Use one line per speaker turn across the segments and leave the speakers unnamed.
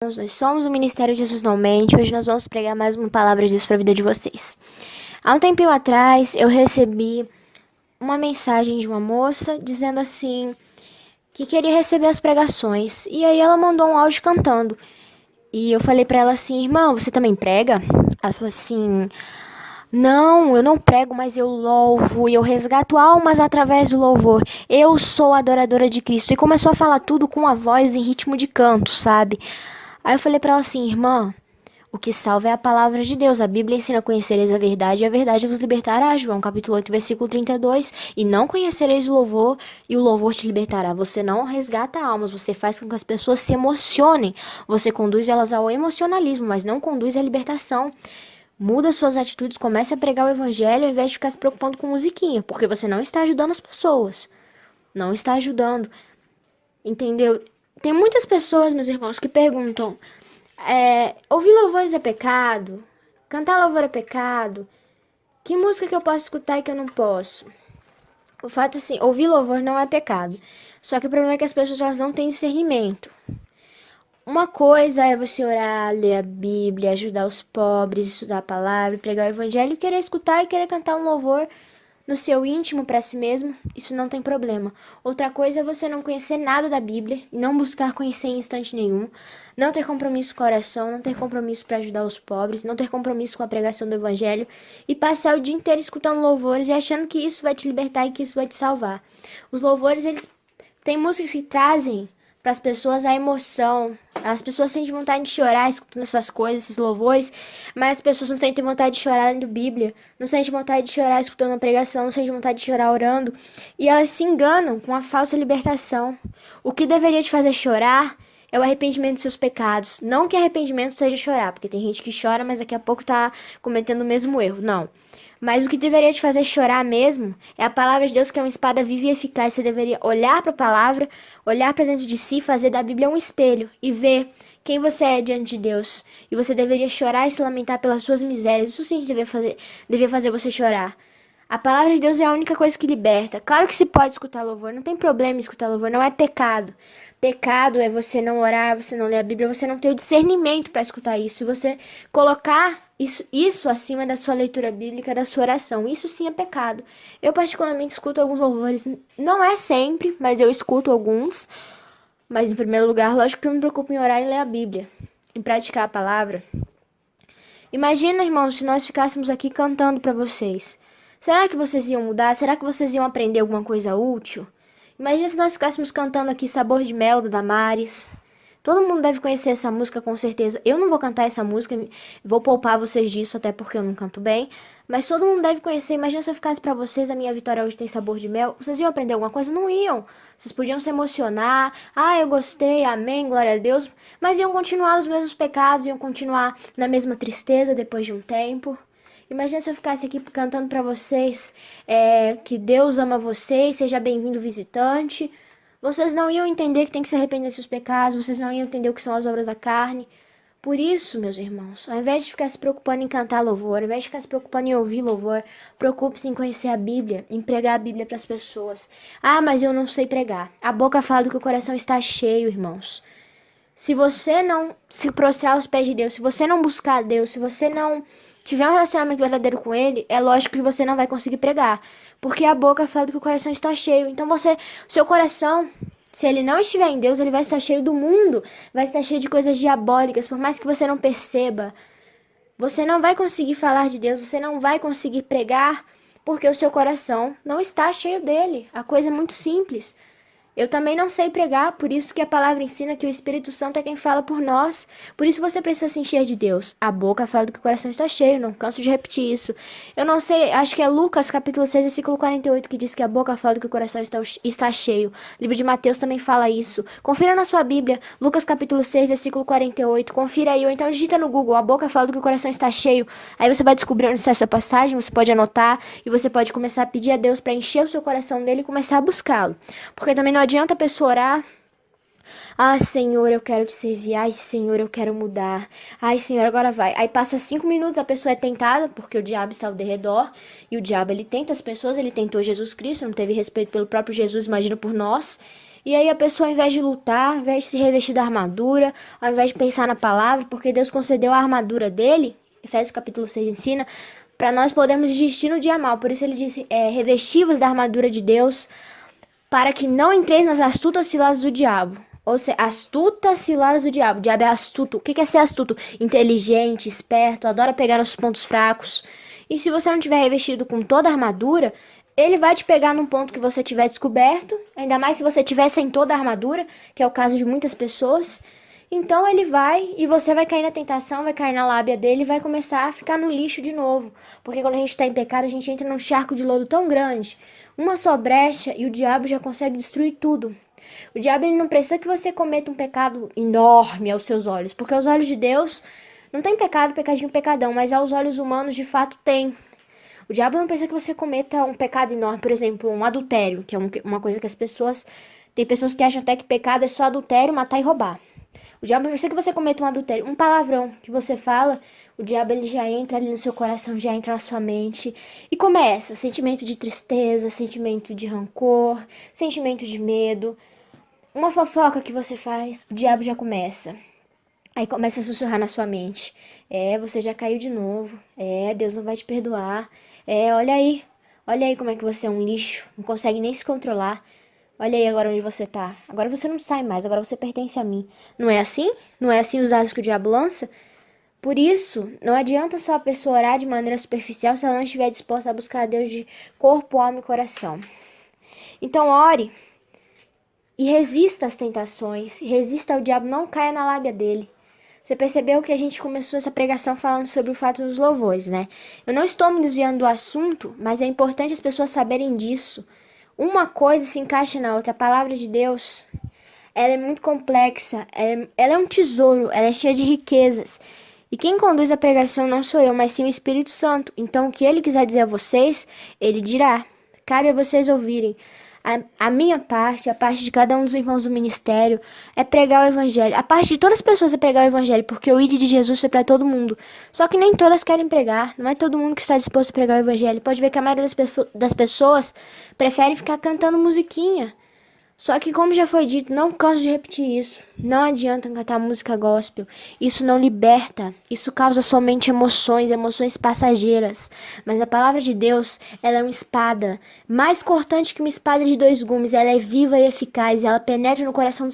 Nós somos o Ministério Jesus Não Mente. Hoje nós vamos pregar mais uma palavra de Deus para a vida de vocês. Há um tempinho atrás eu recebi uma mensagem de uma moça dizendo assim que queria receber as pregações. E aí ela mandou um áudio cantando. E eu falei para ela assim: irmã, você também prega? Ela falou assim: não, eu não prego, mas eu louvo e eu resgato almas através do louvor. Eu sou adoradora de Cristo. E começou a falar tudo com a voz em ritmo de canto, sabe? Aí eu falei pra ela assim: irmã, o que salva é a palavra de Deus. A Bíblia ensina: conhecereis a verdade e a verdade vos libertará. João capítulo 8, versículo 32. E não conhecereis o louvor e o louvor te libertará. Você não resgata almas, você faz com que as pessoas se emocionem. Você conduz elas ao emocionalismo, mas não conduz à libertação. Muda suas atitudes, comece a pregar o evangelho ao invés de ficar se preocupando com musiquinha, porque você não está ajudando as pessoas. Não está ajudando. Entendeu? Tem muitas pessoas, meus irmãos, que perguntam: ouvir louvores é pecado? Cantar louvor é pecado? Que música que eu posso escutar e que eu não posso? O fato é assim, ouvir louvor não é pecado. Só que o problema é que as pessoas elas não têm discernimento. Uma coisa é você orar, ler a Bíblia, ajudar os pobres, estudar a palavra, pregar o evangelho, querer escutar e querer cantar um louvor no seu íntimo para si mesmo, isso não tem problema. Outra coisa é você não conhecer nada da Bíblia e não buscar conhecer em instante nenhum, não ter compromisso com a oração, não ter compromisso para ajudar os pobres, não ter compromisso com a pregação do evangelho e passar o dia inteiro escutando louvores e achando que isso vai te libertar e que isso vai te salvar. Os louvores, eles têm músicas que trazem para as pessoas a emoção. As pessoas sentem vontade de chorar escutando essas coisas, esses louvores, mas as pessoas não sentem vontade de chorar lendo Bíblia, não sentem vontade de chorar escutando uma pregação, não sentem vontade de chorar orando, e elas se enganam com a falsa libertação. O que deveria te fazer chorar é o arrependimento dos seus pecados. Não que arrependimento seja chorar, porque tem gente que chora, mas daqui a pouco tá cometendo o mesmo erro. Não. Mas o que deveria te fazer chorar mesmo é a palavra de Deus, que é uma espada viva e eficaz. Você deveria olhar para a palavra, olhar para dentro de si, fazer da Bíblia um espelho e ver quem você é diante de Deus. E você deveria chorar e se lamentar pelas suas misérias. Isso sim deveria fazer você chorar. A palavra de Deus é a única coisa que liberta. Claro que se pode escutar louvor, não tem problema em escutar louvor, não é pecado. Pecado é você não orar, você não ler a Bíblia, você não ter o discernimento para escutar isso. E você colocar isso acima da sua leitura bíblica, da sua oração. Isso sim é pecado. Eu particularmente escuto alguns louvores. Não é sempre, mas eu escuto alguns. Mas em primeiro lugar, lógico que eu me preocupo em orar e ler a Bíblia. Em praticar a palavra. Imagina, irmãos, se nós ficássemos aqui cantando para vocês. Será que vocês iam mudar? Será que vocês iam aprender alguma coisa útil? Imagina se nós ficássemos cantando aqui Sabor de Mel, da Damares. Todo mundo deve conhecer essa música, com certeza. Eu não vou cantar essa música, vou poupar vocês disso, até porque eu não canto bem. Mas todo mundo deve conhecer. Imagina se eu ficasse pra vocês: a minha vitória hoje tem sabor de mel. Vocês iam aprender alguma coisa? Não iam. Vocês podiam se emocionar. Ah, eu gostei, amém, glória a Deus. Mas iam continuar nos mesmos pecados, iam continuar na mesma tristeza depois de um tempo. Imagina se eu ficasse aqui cantando pra vocês que Deus ama vocês, seja bem-vindo visitante. Vocês não iam entender que tem que se arrepender dos seus pecados, vocês não iam entender o que são as obras da carne. Por isso, meus irmãos, ao invés de ficar se preocupando em cantar louvor, ao invés de ficar se preocupando em ouvir louvor, preocupe-se em conhecer a Bíblia, em pregar a Bíblia para as pessoas. Ah, mas eu não sei pregar. A boca fala do que o coração está cheio, irmãos. Se você não se prostrar aos pés de Deus, se você não buscar a Deus, se você não tiver um relacionamento verdadeiro com Ele, é lógico que você não vai conseguir pregar. Porque a boca fala que o coração está cheio. Então seu coração, se ele não estiver em Deus, ele vai estar cheio do mundo, vai estar cheio de coisas diabólicas, por mais que você não perceba. Você não vai conseguir falar de Deus, você não vai conseguir pregar, porque o seu coração não está cheio dele. A coisa é muito simples. Eu também não sei pregar, por isso que a palavra ensina que o Espírito Santo é quem fala por nós. Por isso você precisa se encher de Deus. A boca fala do que o coração está cheio, não canso de repetir isso. Eu não sei, acho que é Lucas capítulo 6, versículo 48, que diz que a boca fala do que o coração está cheio. O livro de Mateus também fala isso. Confira na sua Bíblia, Lucas capítulo 6, versículo 48. Confira aí, ou então digita no Google: a boca fala do que o coração está cheio. Aí você vai descobrir onde está essa passagem, você pode anotar e você pode começar a pedir a Deus para encher o seu coração dele e começar a buscá-lo. Porque também não adianta a pessoa orar: ah, Senhor, eu quero te servir. Ai, Senhor, eu quero mudar. Ai, Senhor, agora vai. Aí passa 5 minutos, a pessoa é tentada, porque o diabo está ao derredor. E o diabo, ele tenta as pessoas, ele tentou Jesus Cristo, não teve respeito pelo próprio Jesus, imagina por nós. E aí a pessoa, ao invés de lutar, ao invés de se revestir da armadura, ao invés de pensar na palavra, porque Deus concedeu a armadura dele, Efésios capítulo 6 ensina, para nós podermos resistir no dia mal. Por isso ele disse, revesti-vos da armadura de Deus, para que não entreis nas astutas ciladas do diabo. Ou seja, astutas ciladas do diabo. O diabo é astuto. O que é ser astuto? Inteligente, esperto, adora pegar nos pontos fracos. E se você não tiver revestido com toda a armadura, ele vai te pegar num ponto que você tiver descoberto. Ainda mais se você tiver sem toda a armadura, que é o caso de muitas pessoas. Então ele vai e você vai cair na tentação, vai cair na lábia dele e vai começar a ficar no lixo de novo. Porque quando a gente está em pecado, a gente entra num charco de lodo tão grande. Uma só brecha e o diabo já consegue destruir tudo. O diabo ele não precisa que você cometa um pecado enorme aos seus olhos. Porque aos olhos de Deus não tem pecado, pecadinho, pecadão. Mas aos olhos humanos de fato tem. O diabo não precisa que você cometa um pecado enorme. Por exemplo, um adultério. Que é uma coisa que as pessoas... Tem pessoas que acham até que pecado é só adultério, matar e roubar. O diabo não precisa que você cometa um adultério. Um palavrão que você fala, o diabo ele já entra ali no seu coração, já entra na sua mente. E começa sentimento de tristeza, sentimento de rancor, sentimento de medo. Uma fofoca que você faz, o diabo já começa. Aí começa a sussurrar na sua mente. Você já caiu de novo. Deus não vai te perdoar. Olha aí. Olha aí como é que você é um lixo. Não consegue nem se controlar. Olha aí agora onde você tá. Agora você não sai mais, agora você pertence a mim. Não é assim? Não é assim os dados que o diabo lança? Por isso, não adianta só a pessoa orar de maneira superficial se ela não estiver disposta a buscar a Deus de corpo, alma e coração. Então ore e resista às tentações, resista ao diabo, não caia na lábia dele. Você percebeu que a gente começou essa pregação falando sobre o fato dos louvores, né? Eu não estou me desviando do assunto, mas é importante as pessoas saberem disso. Uma coisa se encaixa na outra. A palavra de Deus, ela é muito complexa. Ela é um tesouro. Ela é cheia de riquezas. E quem conduz a pregação não sou eu, mas sim o Espírito Santo. Então, o que ele quiser dizer a vocês, ele dirá. Cabe a vocês ouvirem. A minha parte, a parte de cada um dos irmãos do ministério, é pregar o evangelho. A parte de todas as pessoas é pregar o evangelho, porque o ID de Jesus foi para todo mundo. Só que nem todas querem pregar. Não é todo mundo que está disposto a pregar o evangelho. Pode ver que a maioria das pessoas prefere ficar cantando musiquinha. Só que, como já foi dito, não canso de repetir isso. Não adianta cantar música gospel. Isso não liberta. Isso causa somente emoções, emoções passageiras. Mas a palavra de Deus, ela é uma espada. Mais cortante que uma espada de 2 gumes. Ela é viva e eficaz. Ela penetra no coração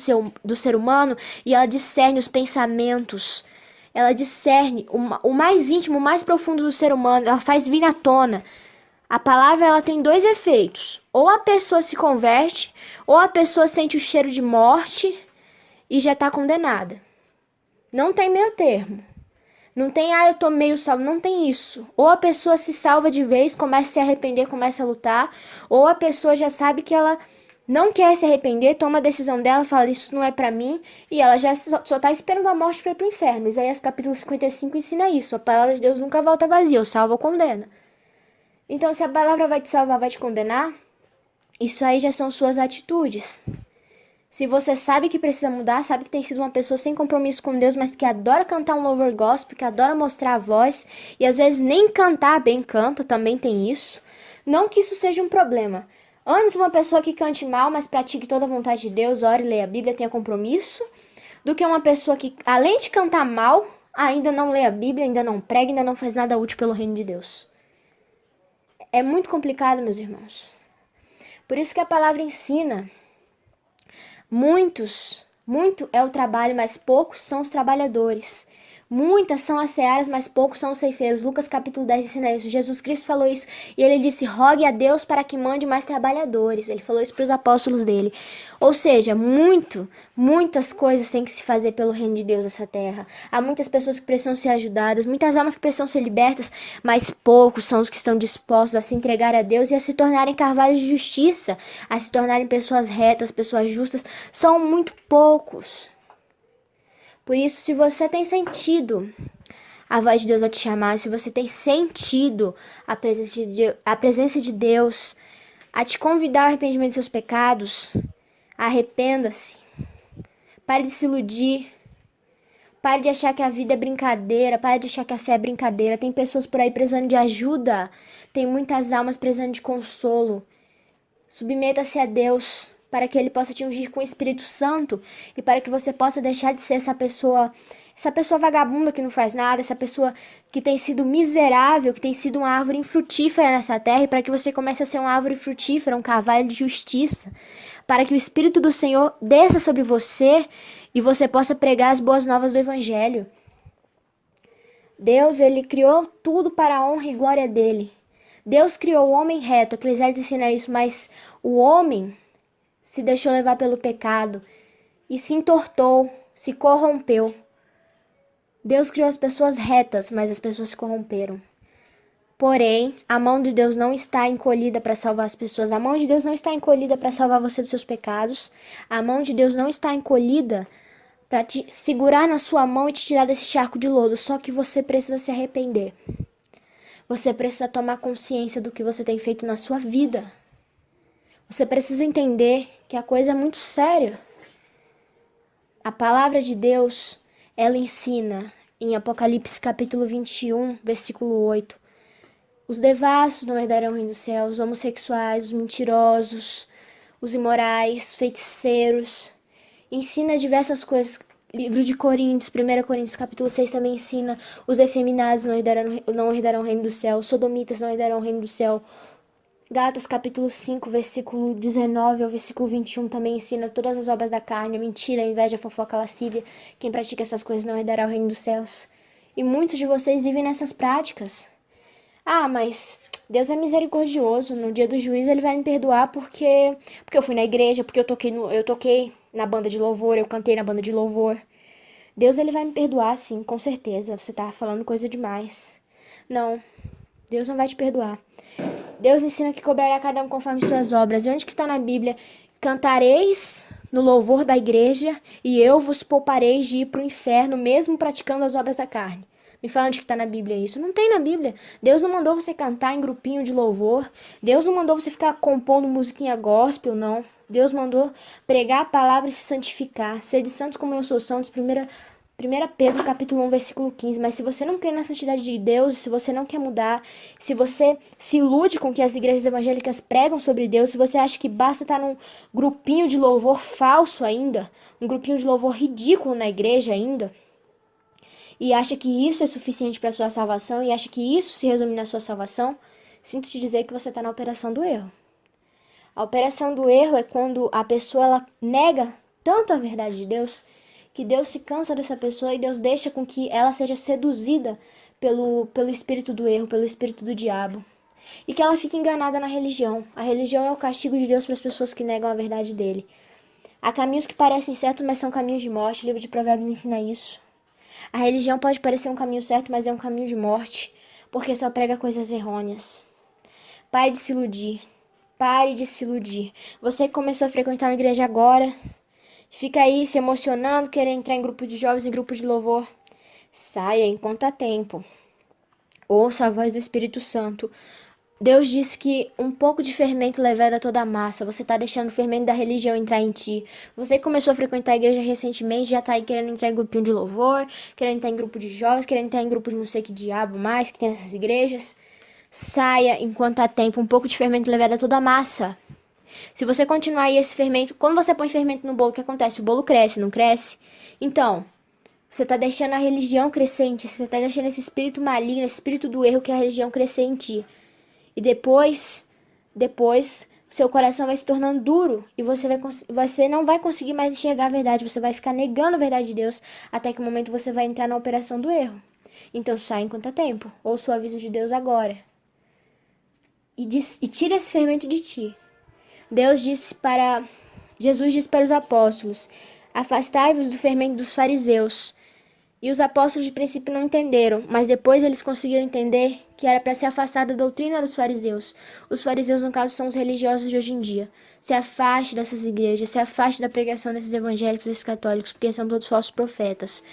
do ser humano e ela discerne os pensamentos. Ela discerne o mais íntimo, o mais profundo do ser humano. Ela faz vir à tona. A palavra ela tem 2 efeitos. Ou a pessoa se converte, ou a pessoa sente o cheiro de morte e já está condenada. Não tem meio termo. Não tem, eu tô meio salvo. Não tem isso. Ou a pessoa se salva de vez, começa a se arrepender, começa a lutar. Ou a pessoa já sabe que ela não quer se arrepender, toma a decisão dela, fala, isso não é pra mim. E ela já só tá esperando a morte para ir pro inferno. Isaías capítulo 55 ensina isso. A palavra de Deus nunca volta vazia, ou salva ou condena. Então, se a palavra vai te salvar, vai te condenar, isso aí já são suas atitudes. Se você sabe que precisa mudar, sabe que tem sido uma pessoa sem compromisso com Deus, mas que adora cantar um louvor gospel, que adora mostrar a voz, e às vezes nem cantar bem canta, também tem isso. Não que isso seja um problema. Antes uma pessoa que cante mal, mas pratique toda a vontade de Deus, ore, leia a Bíblia, tenha compromisso, do que uma pessoa que, além de cantar mal, ainda não lê a Bíblia, ainda não prega, ainda não faz nada útil pelo reino de Deus. É muito complicado, meus irmãos. Por isso que a palavra ensina. Muito é o trabalho, mas poucos são os trabalhadores. Muitas são as searas, mas poucos são os ceifeiros. Lucas capítulo 10 ensina isso. Jesus Cristo falou isso e ele disse, rogue a Deus para que mande mais trabalhadores. Ele falou isso para os apóstolos dele. Ou seja, muitas coisas têm que se fazer pelo reino de Deus nessa terra. Há muitas pessoas que precisam ser ajudadas, muitas almas que precisam ser libertas, mas poucos são os que estão dispostos a se entregar a Deus e a se tornarem carvalhos de justiça, a se tornarem pessoas retas, pessoas justas. São muito poucos. Por isso, se você tem sentido a voz de Deus a te chamar, se você tem sentido a presença de Deus a te convidar ao arrependimento dos seus pecados, arrependa-se. Pare de se iludir. Pare de achar que a vida é brincadeira. Pare de achar que a fé é brincadeira. Tem pessoas por aí precisando de ajuda. Tem muitas almas precisando de consolo. Submeta-se a Deus. para que ele possa te ungir com o Espírito Santo e para que você possa deixar de ser essa pessoa vagabunda que não faz nada, essa pessoa que tem sido miserável, que tem sido uma árvore infrutífera nessa terra, e para que você comece a ser uma árvore frutífera, um carvalho de justiça, para que o Espírito do Senhor desça sobre você e você possa pregar as boas novas do Evangelho. Deus, ele criou tudo para a honra e glória dele. Deus criou o homem reto, Eclesiastes ensina isso, mas o homem se deixou levar pelo pecado e se entortou, se corrompeu. Deus criou as pessoas retas, mas as pessoas se corromperam. Porém, a mão de Deus não está encolhida para salvar as pessoas. A mão de Deus não está encolhida para salvar você dos seus pecados. A mão de Deus não está encolhida para te segurar na sua mão e te tirar desse charco de lodo. Só que você precisa se arrepender. Você precisa tomar consciência do que você tem feito na sua vida. Você precisa entender que a coisa é muito séria. A palavra de Deus, ela ensina em Apocalipse capítulo 21, versículo 8. Os devassos não herdarão o reino dos céus, os homossexuais, os mentirosos, os imorais, feiticeiros. Ensina diversas coisas. Livro de Coríntios, 1 Coríntios capítulo 6 também ensina: os efeminados não herdarão o reino do céu, os sodomitas não herdarão o reino do céu. Gálatas capítulo 5, versículo 19 ao versículo 21 também ensina: todas as obras da carne, a mentira, a inveja, a fofoca, a lascívia. Quem pratica essas coisas não herdará o reino dos céus. E muitos de vocês vivem nessas práticas. Ah, mas Deus é misericordioso. No dia do juízo ele vai me perdoar porque eu fui na igreja, porque eu toquei na banda de louvor, eu cantei na banda de louvor. Deus ele vai me perdoar, sim, com certeza. Você tá falando coisa demais. Não, Deus não vai te perdoar. Deus ensina que cobrará cada um conforme suas obras. E onde que está na Bíblia? Cantareis no louvor da igreja e eu vos pouparei de ir para o inferno, mesmo praticando as obras da carne. Me fala onde que tá na Bíblia isso. Não tem na Bíblia. Deus não mandou você cantar em grupinho de louvor. Deus não mandou você ficar compondo musiquinha gospel, não. Deus mandou pregar a palavra e se santificar. Sede santos como eu sou santos. 1 Pedro capítulo 1, versículo 15. Mas se você não crê na santidade de Deus, se você não quer mudar, se você se ilude com o que as igrejas evangélicas pregam sobre Deus, se você acha que basta estar num grupinho de louvor falso ainda, um grupinho de louvor ridículo na igreja ainda, e acha que isso é suficiente para a sua salvação, e acha que isso se resume na sua salvação, sinto te dizer que você está na operação do erro. A operação do erro é quando a pessoa ela nega tanto a verdade de Deus, que Deus se cansa dessa pessoa e Deus deixa com que ela seja seduzida pelo espírito do erro, pelo espírito do diabo. E que ela fique enganada na religião. A religião é o castigo de Deus para as pessoas que negam a verdade dele. Há caminhos que parecem certos, mas são caminhos de morte. O livro de Provérbios ensina isso. A religião pode parecer um caminho certo, mas é um caminho de morte, porque só prega coisas errôneas. Pare de se iludir. Pare de se iludir. Você que começou a frequentar uma igreja agora, fica aí se emocionando, querendo entrar em grupo de jovens, em grupo de louvor. Saia enquanto há tempo. Ouça a voz do Espírito Santo. Deus disse que um pouco de fermento leveda toda a massa. Você está deixando o fermento da religião entrar em ti. Você que começou a frequentar a igreja recentemente, já está aí querendo entrar em grupinho de louvor, querendo entrar em grupo de jovens, querendo entrar em grupo de não sei que diabo mais que tem nessas igrejas. Saia enquanto há tempo. Um pouco de fermento leveda toda a massa. Se você continuar aí esse fermento, quando você põe fermento no bolo, o que acontece? O bolo cresce, não cresce? Então, você está deixando a religião crescer em ti. Você está deixando esse espírito maligno, esse espírito do erro que é a religião crescer em ti. E depois, seu coração vai se tornando duro e você não vai conseguir mais enxergar a verdade. Você vai ficar negando a verdade de Deus até que o momento você vai entrar na operação do erro. Então sai enquanto há tempo. Ouça o aviso de Deus agora. E tira esse fermento de ti. Jesus disse para os apóstolos: afastai-vos do fermento dos fariseus. E os apóstolos de princípio não entenderam, mas depois eles conseguiram entender que era para se afastar da doutrina dos fariseus. Os fariseus, no caso, são os religiosos de hoje em dia. Se afaste dessas igrejas, se afaste da pregação desses evangélicos, desses católicos, porque são todos falsos profetas.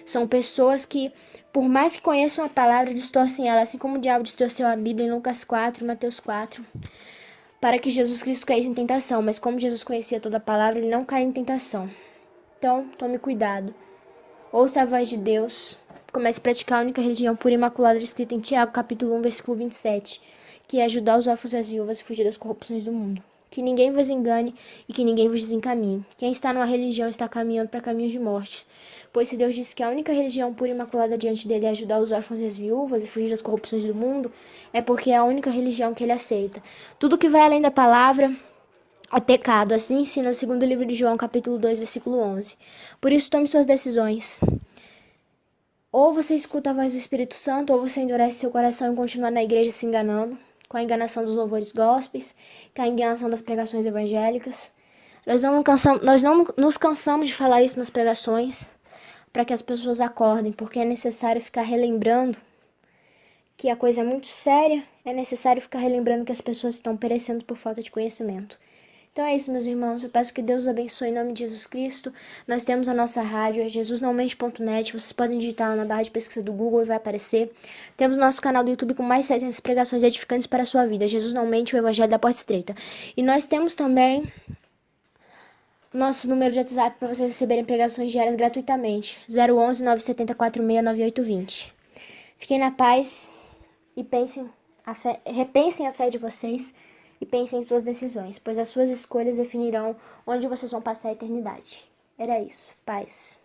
São pessoas que, por mais que conheçam a palavra, distorcem ela, assim como o diabo distorceu a Bíblia em Lucas 4 e Mateus 4, para que Jesus Cristo caísse em tentação. Mas como Jesus conhecia toda a palavra, ele não caiu em tentação. Então, tome cuidado. Ouça a voz de Deus. Comece a praticar a única religião pura e imaculada escrita em Tiago, capítulo 1, versículo 27, que é ajudar os órfãos e as viúvas a fugir das corrupções do mundo. que ninguém vos engane e que ninguém vos desencaminhe. Quem está numa religião está caminhando para caminhos de morte. Pois se Deus disse que a única religião pura e imaculada diante dele é ajudar os órfãos e as viúvas e fugir das corrupções do mundo, é porque é a única religião que ele aceita. Tudo que vai além da palavra é pecado. Assim ensina o segundo livro de João, capítulo 2, versículo 11. Por isso, tome suas decisões. Ou você escuta a voz do Espírito Santo, ou você endurece seu coração e continua na igreja se enganando, com a enganação dos louvores gospels, com a enganação das pregações evangélicas. Nós não nos cansamos de falar isso nas pregações, para que as pessoas acordem, porque é necessário ficar relembrando que a coisa é muito séria, é necessário ficar relembrando que as pessoas estão perecendo por falta de conhecimento. Então é isso, meus irmãos. Eu peço que Deus os abençoe em nome de Jesus Cristo. Nós temos a nossa rádio, é jesusnaumente.net. Vocês podem digitar lá na barra de pesquisa do Google e vai aparecer. Temos nosso canal do YouTube com mais de 700 pregações edificantes para a sua vida. Jesus Não Mente, o Evangelho da Porta Estreita. E nós temos também nosso número de WhatsApp para vocês receberem pregações diárias gratuitamente. 011 970 469820. Fiquem na paz e repensem a fé de vocês. E pensem em suas decisões, pois as suas escolhas definirão onde vocês vão passar a eternidade. Era isso. Paz.